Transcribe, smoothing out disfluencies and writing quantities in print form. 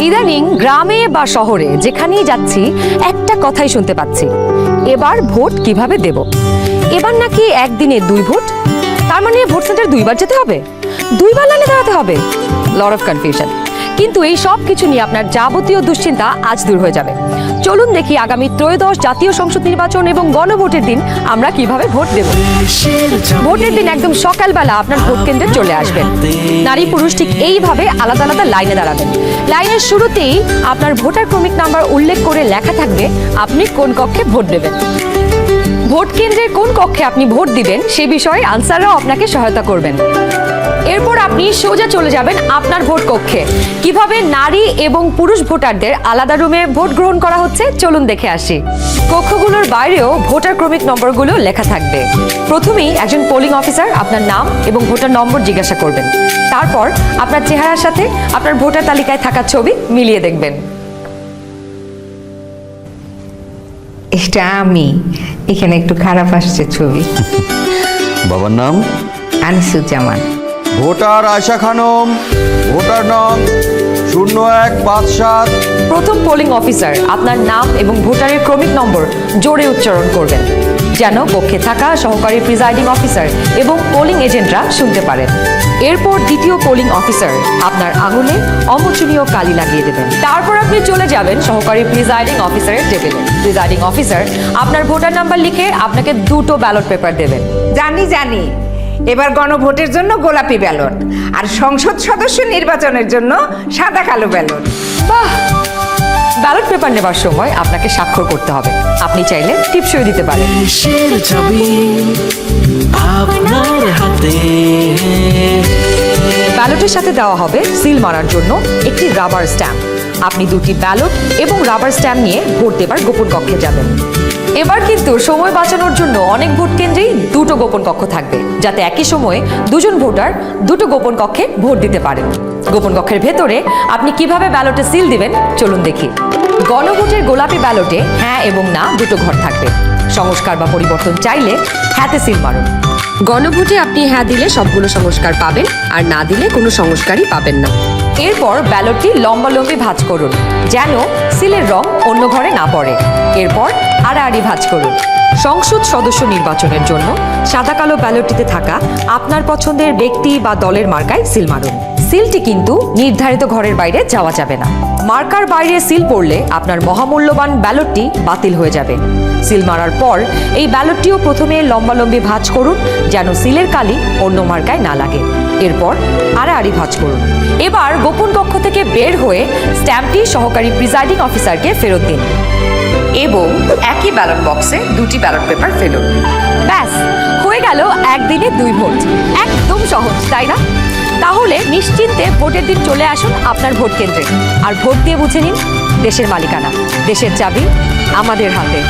ইদানিং গ্রামে বা শহরে যেখানেই যাচ্ছি একটা কথাই শুনতে পাচ্ছি, এবার ভোট কিভাবে দেব। এবার নাকি একদিনে 2 ভোট, তার মানে ভোট সেন্টার 2বার যেতে হবে, 2বার লাইনে দাঁড়াতে হবে। Lot of confusion. কিন্তু এই সব কিছু নিয়ে আপনার যাবতীয় দুশ্চিন্তা আজ দূর হয়ে যাবে। চলুন দেখি আগামী ত্রয়োদশ জাতীয় সংসদ নির্বাচন এবং গণভোটের দিন আমরা কিভাবে ভোট দেব। ভোটের দিন একদম সকালবেলা আপনার ভোট কেন্দ্রে চলে আসবেন। নারী পুরুষ ঠিক এইভাবে আলাদা আলাদা লাইনে দাঁড়াবেন। লাইনের শুরুতেই আপনার ভোটার ক্রমিক নাম্বার উল্লেখ করে লেখা থাকবে আপনি কোন কক্ষে ভোট দেবেন। ভোট কেন্দ্রের কোন কক্ষে আপনি ভোট দিবেন সে বিষয়ে আনসাররাও আপনাকে সহায়তা করবেন। এরপর আপনি সোজা চলে যাবেন আপনার ভোট কক্ষে। কিভাবে নারী এবং পুরুষ ভোটারদের আলাদা রুমে ভোট গ্রহণ করা হচ্ছে চলুন দেখে আসি। কক্ষগুলোর বাইরেও ভোটার ক্রমিক নম্বরগুলো লেখা থাকবে। প্রথমেই একজন পোলিং অফিসার আপনার নাম এবং ভোটার নম্বর জিজ্ঞাসা করবেন। তারপর আপনার চেহারার সাথে আপনার ভোটার তালিকায় থাকা ছবি মিলিয়ে দেখবেন। এটা আমি, এখানে একটু খারাপ আসছে ছবি। বাবার নাম? আনিসুজ্জামান। ভোটার আয়শা খানম, ভোটার নং 0157। প্রথম পোলিং অফিসার আপনার নাম এবং ভোটারের ক্রমিক নম্বর জোরে উচ্চারণ করবেন, যেন কক্ষে থাকা সহকারী প্রিজাইডিং অফিসার এবং পোলিং এজেন্টরা শুনতে পারেন। এরপর দ্বিতীয় পোলিং অফিসার আপনার আঙুলে অমোচনীয় কালি লাগিয়ে দেবেন। তারপর আপনি চলে যাবেন সহকারী প্রিজাইডিং অফিসারের টেবিলে। প্রিজাইডিং অফিসার আপনার ভোটার নাম্বার লিখে আপনাকে 2টো ব্যালট পেপার দেবেন। জানি এবার গণভোটের জন্য গোলাপি ব্যালট আর সংসদ সদস্য নির্বাচনের জন্য সাদা কালো ব্যালট। বাহ! ব্যালট পেপার নেবার সময় আপনাকে স্বাক্ষর করতে হবে। আপনি চাইলে টিপসই দিতে পারেন। দেশের ছবি আপনার হাতে। ব্যালটের সাথে দেওয়া হবে সিল মারার জন্য একটি রাবার স্ট্যাম্প। আপনি 2টি ব্যালট এবং রাবার স্ট্যাম্প নিয়ে ভোট দেবার গোপন কক্ষে যাবেন। এবার কিন্তু সময় বাঁচানোর জন্য অনেক ভোট কেন্দ্রেই 2টো গোপন কক্ষ থাকবে, যাতে একই সময়ে 2জন ভোটার 2টো গোপন কক্ষে ভোট দিতে পারেন। গোপন কক্ষের ভেতরে আপনি কিভাবে ব্যালটে সিল দিবেন চলুন দেখি। গণভোটের গোলাপি ব্যালটে হ্যাঁ এবং না 2টো ঘর থাকবে। সংস্কার বা পরিবর্তন চাইলে হ্যাঁতে সিল মারুন। গণভোটে আপনি হ্যাঁ দিলে সবগুলো সংস্কার পাবেন, আর না দিলে কোনো সংস্কারই পাবেন না। এরপর ব্যালটটি লম্বালম্বি ভাঁজ করুন, যেন সিলের রং অন্য ঘরে না পড়ে। এরপর আড়াআড়ি ভাঁজ করুন। সংসদ সদস্য নির্বাচনের জন্য সাদা কালো ব্যালটটিতে থাকা আপনার পছন্দের ব্যক্তি বা দলের মার্কায় সিল মারুন। সিলটি কিন্তু নির্ধারিত ঘরের বাইরে যাওয়া যাবে না। মার্কার বাইরে সিল পড়লে আপনার মহামূল্যবান ব্যালটটি বাতিল হয়ে যাবে। সিল মারার পর এই ব্যালটটিও প্রথমে লম্বালম্বি ভাঁজ করুন, যেন সিলের কালি অন্য মার্কায় না লাগে। এরপর আড়াআড়ি ভাঁজ করুন। এবার গোপন কক্ষ থেকে বের হয়ে স্ট্যাম্পটি সহকারী প্রিজাইডিং অফিসারকে ফেরত দিন এবং একই ব্যালট বক্সে 2টি ব্যালট পেপার ফেলুন। ব্যাস, হয়ে গেল একদিনে 2 ভোট। একদম সহজ, তাই না? তাহলে নিশ্চিন্তে ভোটের দিন চলে আসুন আপনার ভোট কেন্দ্রে আর ভোট দিয়ে বুঝে নিন দেশের মালিকানা, দেশের চাবি আমাদের হাতে।